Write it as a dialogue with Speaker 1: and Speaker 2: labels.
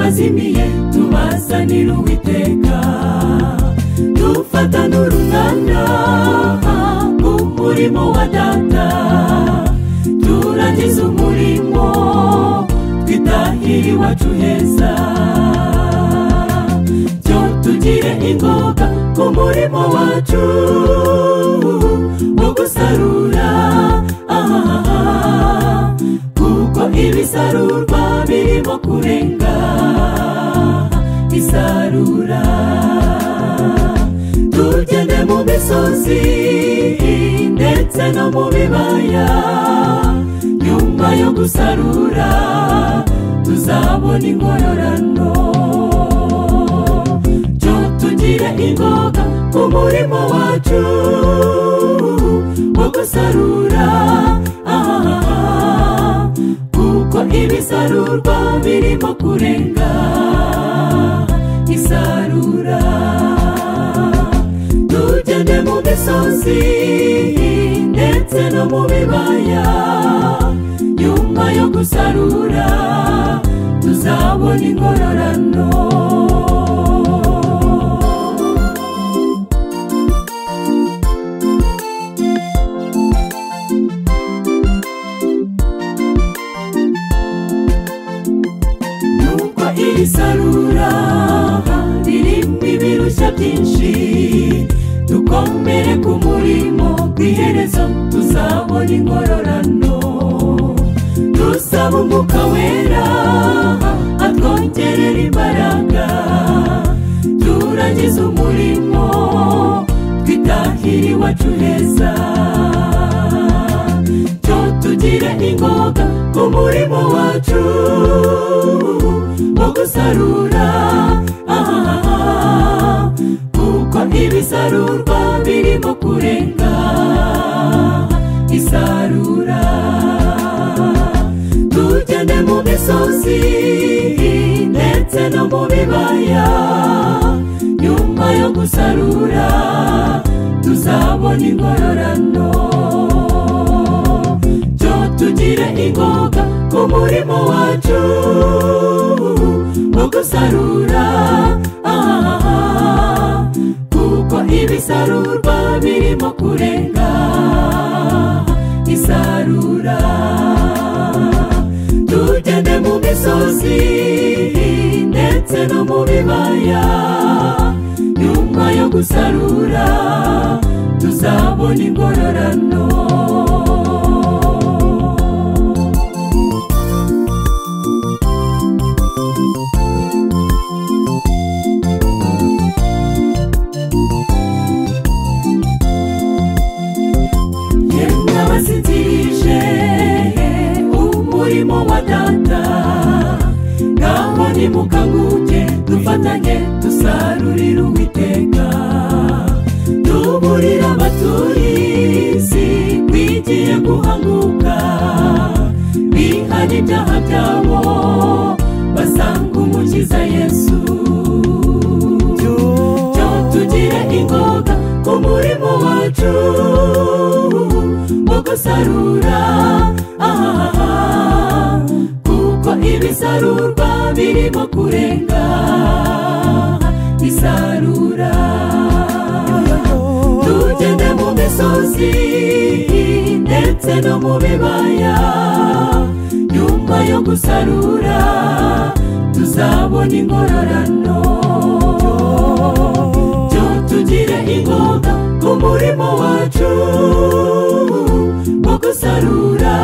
Speaker 1: abazimiye tubazanira Uwiteka, dufata n'urunana umurimo wa Data, turangiza umurimo twitahira iwacu heza. Cyo tugire ingoga ku murimo wacu wo gusarura, kuko ibisarurwa birimo kurenga isarura. Tugende mu misozi ndetse no mu bibaya, nyuma yo gusarura tuzabona ingororano. Cyo tugire ingoga ku murimo wacu wo gusarura, kuko ibisarurwa birimo kurenga isarura. Tugende mu misozi ndetse no mu bibaya, nyuma yo gusarura tuzabona ingororano. Nuko iri sarura ririmo ibirushya byinshi, dukomere ku murimo, kw'iherezo tuzabona ingororano. Dusaba Umwuka Wera atwongerera imbaraga, turangiza umurimo twitahira iwacu heza. Cyo tugire ingoga ku murimo wacu wo gusarura, kuko ibisarurwa birimo kurenga isarura. Tugende mu misozi ndetse no mu bibaya, nyuma yo gusarura tuzabona ingororano. Cyo tugire ingoga ku murimo wacu wo gusarura, kuko ibisarurwa birimo kurenga isarura. Tugende mu misozi ndetse no mu bibaya, nyuma yo gusarura tuzabona ingororano. Yemwe abasinzirije umurimo wa Data, ngaho nimukanguke dufatanye dusarurire Uwiteka. Tuburira abatuye isi kwigiye guhanguka, bihana ibyaha byabo basanga Umukiza Yesu. Cyo tugire ingoga ku murimo wacu wo gusarura, kuko ibisarurwa birimo kurenga isarura. Tugende mu misozi ndetse no mu bibaya, nyuma yo gusarura tuzabona ingororano. Cyo tugire ingoga ku murimo wacu wo gusarura.